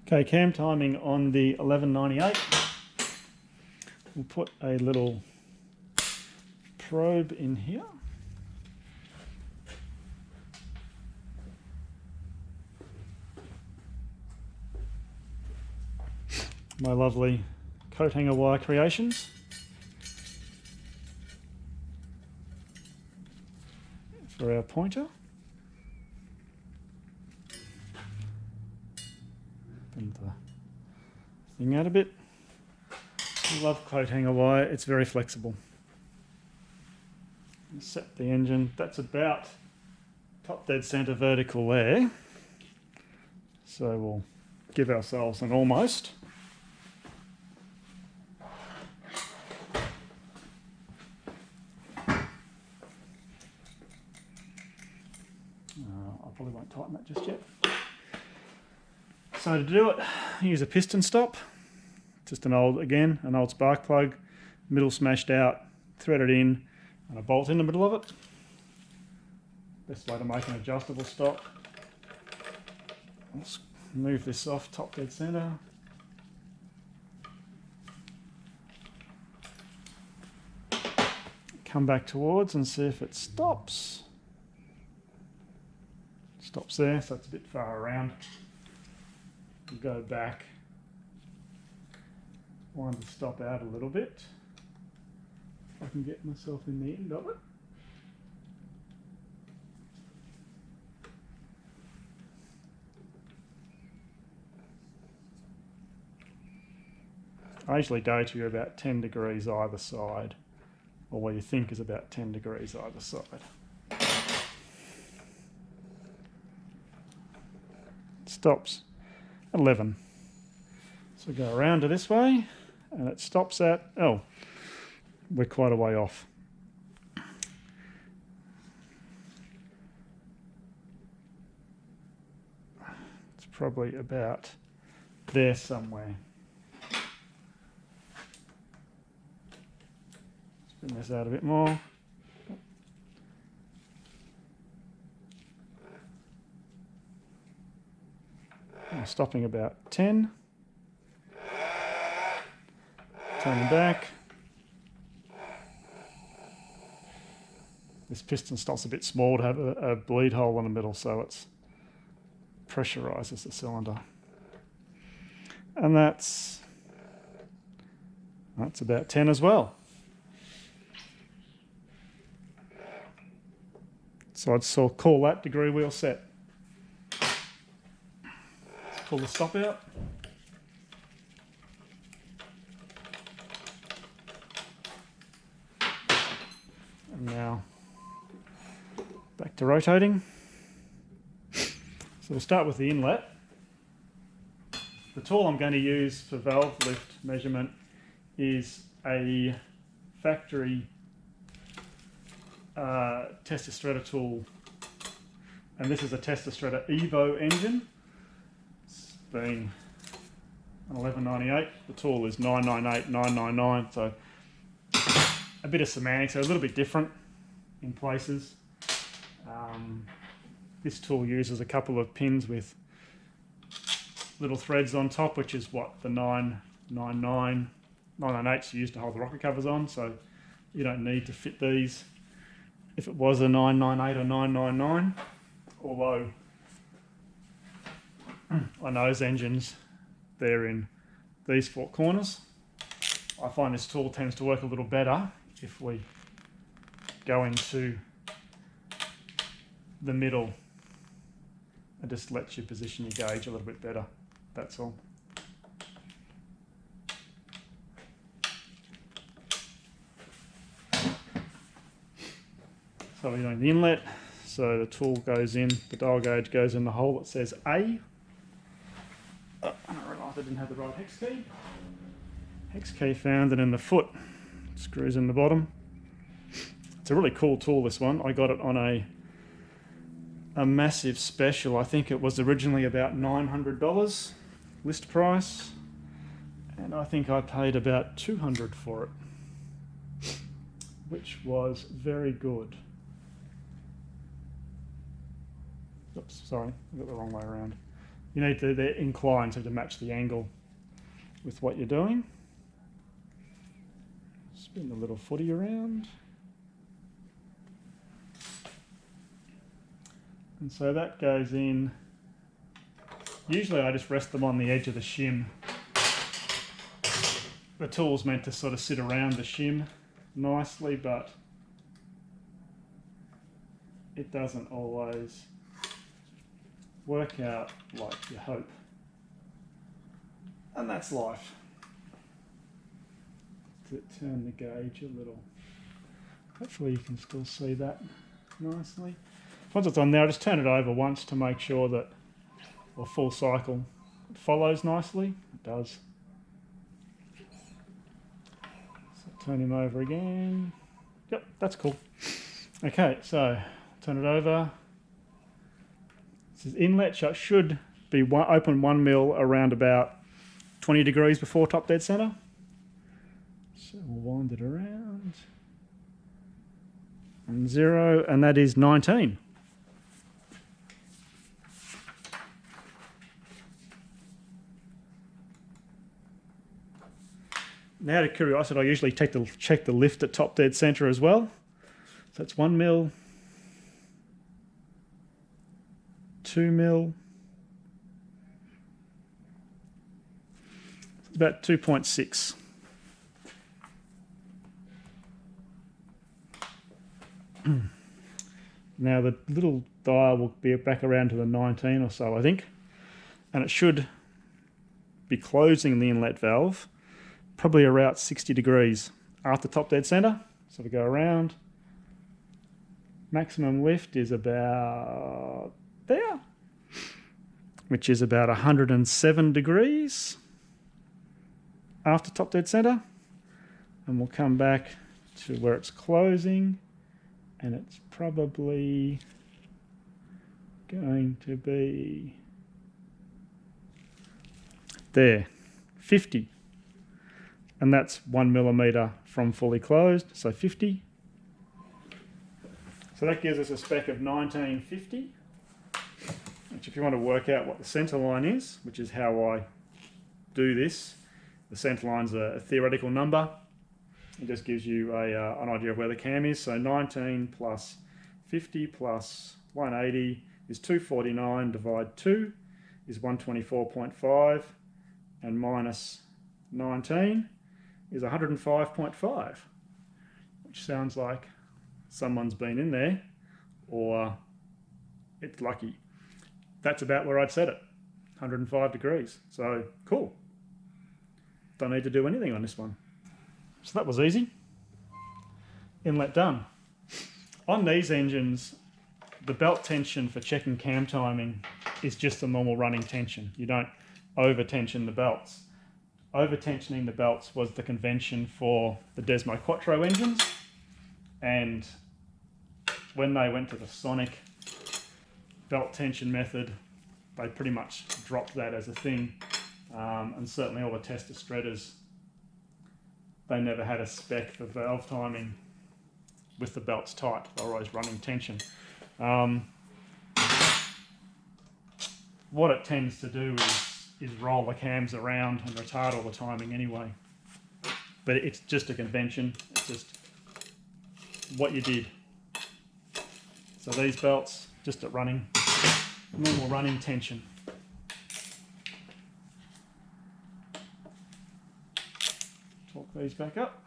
Okay, cam timing on the 1198. We'll put a little probe in here. My lovely coat hanger wire creations. For our pointer. Bend the thing out a bit. I love coat hanger wire, it's very flexible. Set the engine, that's about top dead centre vertical there. So we'll give ourselves an almost. I probably won't tighten that just yet. So to do it, use a piston stop. Just an old spark plug, middle smashed out, thread it in, and a bolt in the middle of it. Best way to make an adjustable stop. Let's move this off top dead centre. Come back towards and see if it stops. Stops there, so it's a bit far around. We'll go back. Wind the stop out a little bit. If I can get myself in the end of it. I usually go to about 10 degrees either side, or what you think is about 10 degrees either side. It stops at 11. So go around to this way, and it stops at, oh, we're quite a way off. It's probably about there somewhere. Spin this out a bit more. I'm stopping about 10. Turning back. This piston stop's a bit small to have a bleed hole in the middle, so it pressurises the cylinder. And that's about 10 as well. So I'd call that degree wheel set. Let's pull the stop out. And now back to rotating. So we'll start with the inlet. The tool I'm going to use for valve lift measurement is a factory testostretter tool, and this is a testostretter Evo engine. It's been an 1198. The tool is 998, 999, so a bit of semantics, so a little bit different in places. This tool uses a couple of pins with little threads on top, which is what the 999, 998's used to hold the rocker covers on, so you don't need to fit these if it was a 998 or 999, although on those engines they're in these four corners. I find this tool tends to work a little better if we go into the middle. It just lets you position your gauge a little bit better, that's all. So we're doing the inlet, so the tool goes in, the dial gauge goes in the hole that says A. Oh, I realised I didn't have the right hex key. Hex key found, and then the foot screws in the bottom. It's a really cool tool, this one. I got it on a massive special. I think it was originally about $900 list price, and I think I paid about $200 for it, which was very good. Oops, sorry, I got the wrong way around. you need to, they're inclined to match the angle with what you're doing. Spin the little footy around. And so that goes in. Usually I just rest them on the edge of the shim. The tool's meant to sort of sit around the shim nicely, but it doesn't always work out like you hope. And that's life. To turn the gauge a little. Hopefully you can still see that nicely. Once it's on there, I just turn it over once to make sure that, or full cycle, it follows nicely. It does. So turn him over again. Yep, that's cool. Okay, so turn it over. This is inlet, so it should be open 1 mil around about 20 degrees before top dead center. So we'll wind it around. And 0, and that is 19. Now, out of curiosity, I usually check the lift at top dead center as well. So that's 1 mil, 2 mil, it's about 2.6. Now the little dial will be back around to the 19 or so, I think, and it should be closing the inlet valve probably around 60 degrees after top dead center. So we go around. Maximum lift is about there, which is about 107 degrees after top dead center. And we'll come back to where it's closing, and it's probably going to be there, 50. And that's 1 millimeter from fully closed, so 50. So that gives us a spec of 1950, which if you want to work out what the centre line is, which is how I do this, the centre line's a theoretical number. It just gives you an idea of where the cam is. So 19 plus 50 plus 180 is 249, divide 2 is 124.5, and minus 19 is 105.5, which sounds like someone's been in there, or it's lucky. That's about where I'd set it, 105 degrees. So cool. Don't need to do anything on this one. So that was easy. Inlet done. On these engines, the belt tension for checking cam timing is just the normal running tension. You don't over tension the belts. Over tensioning the belts was the convention for the Desmo Quattro engines, and when they went to the Sonic belt tension method, they pretty much dropped that as a thing, and certainly all the tester spreaders, they never had a spec for valve timing with the belts tight. They were always running tension. What it tends to do is roll the cams around and retard all the timing anyway. But it's just a convention. It's just what you did. So these belts, just at running, normal running tension. Torque these back up.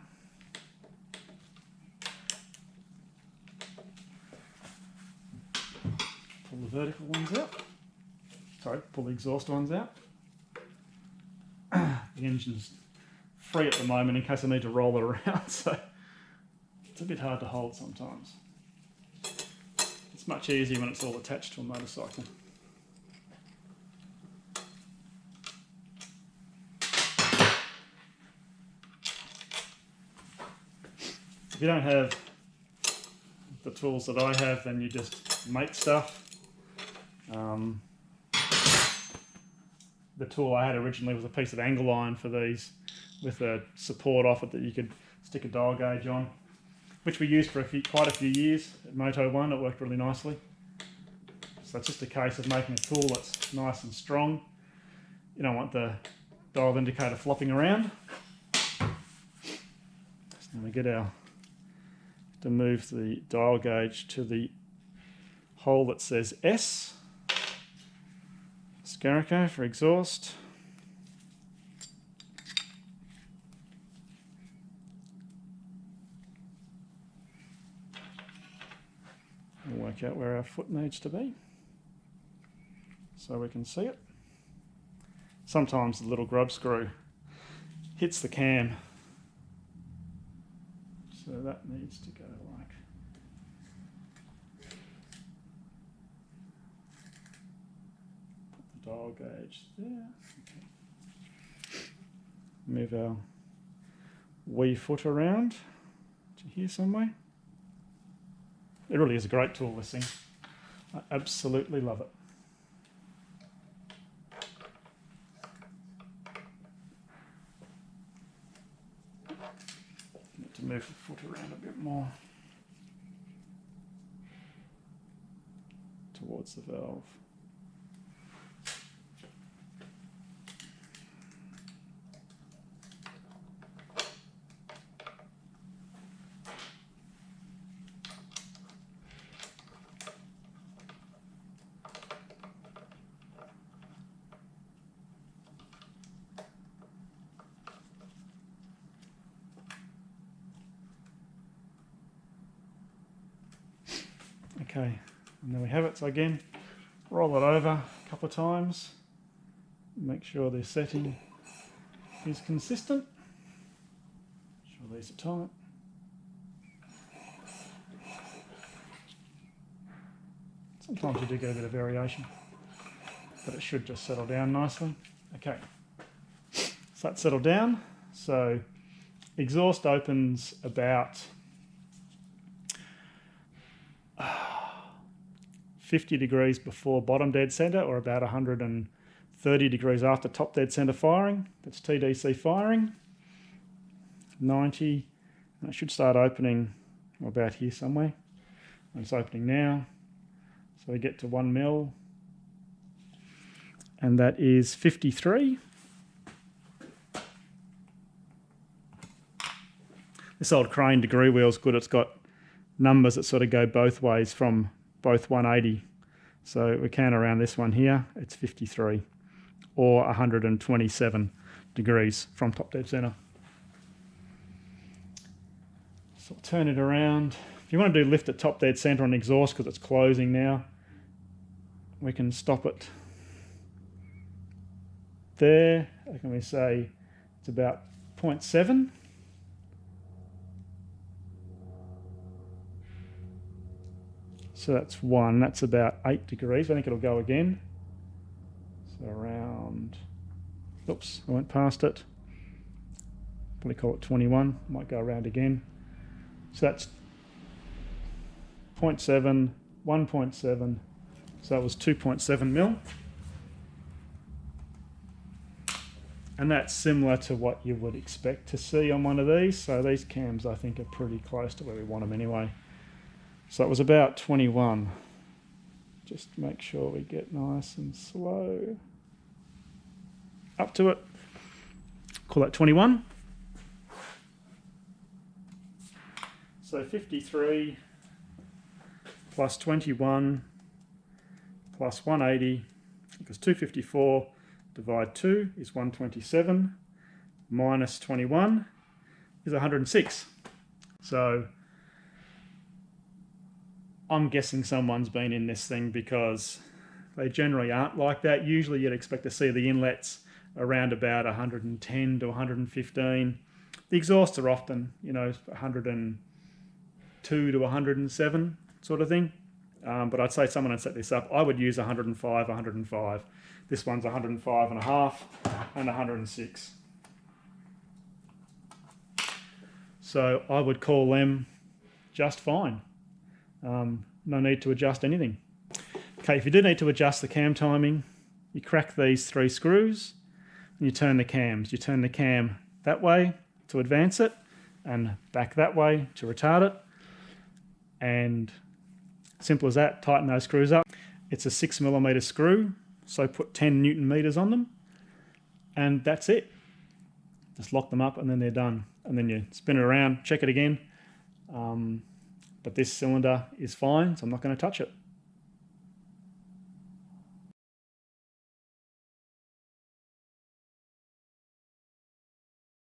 Pull the vertical ones out. Sorry, pull the exhaust ones out. The engine's free at the moment in case I need to roll it around, so it's a bit hard to hold sometimes. It's much easier when it's all attached to a motorcycle. If you don't have the tools that I have, then you just make stuff. The tool I had originally was a piece of angle iron for these, with a support off it that you could stick a dial gauge on, which we used for quite a few years at Moto 1. It worked really nicely. So it's just a case of making a tool that's nice and strong. You don't want the dial indicator flopping around. So we get to move the dial gauge to the hole that says S. Scarico for exhaust. We'll work out where our foot needs to be so we can see it. Sometimes the little grub screw hits the cam, so that needs to go like put the dial gauge there. Okay. Move our wee foot around to here somewhere. It really is a great tool, this thing. I absolutely love it. Need to move the foot around a bit more towards the valve. Okay, and there we have it. So again, roll it over a couple of times, make sure the setting is consistent. Make sure these are tight. Sometimes you do get a bit of variation, but it should just settle down nicely. Okay, so that's settled down. So exhaust opens about 50 degrees before bottom dead center, or about 130 degrees after top dead center firing. That's TDC firing. 90, and it should start opening about here somewhere. And it's opening now. So we get to 1 mil, and that is 53. This old Crane degree wheel's good. It's got numbers that sort of go both ways from both 180. So we count around this one here, it's 53, or 127 degrees from top dead center. So I'll turn it around. If you want to do lift at top dead center on exhaust because it's closing now, we can stop it there. How can we say it's about 0.7? So that's 1, that's about 8 degrees. I think it'll go again. So around, oops, I went past it. Probably call it 21, might go around again. So that's 0.7, 1.7, so that was 2.7 mil. And that's similar to what you would expect to see on one of these. So these cams I think are pretty close to where we want them anyway. So it was about 21. Just make sure we get nice and slow up to it. Call that 21. So 53 plus 21 plus 180 equals 254. Divide 2 is 127. Minus 21 is 106. So I'm guessing someone's been in this thing because they generally aren't like that. Usually you'd expect to see the inlets around about 110 to 115. The exhausts are often, 102 to 107 sort of thing. But I'd say someone had set this up. I would use 105, 105. This one's 105 and a half and 106. So I would call them just fine. No need to adjust anything. Okay, if you do need to adjust the cam timing, you crack these 3 screws and you turn the cams. You turn the cam that way to advance it and back that way to retard it. And simple as that, tighten those screws up. It's a 6mm screw, so put 10 Newton meters on them, and that's it. Just lock them up and then they're done. And then you spin it around, check it again. But this cylinder is fine, so I'm not going to touch it.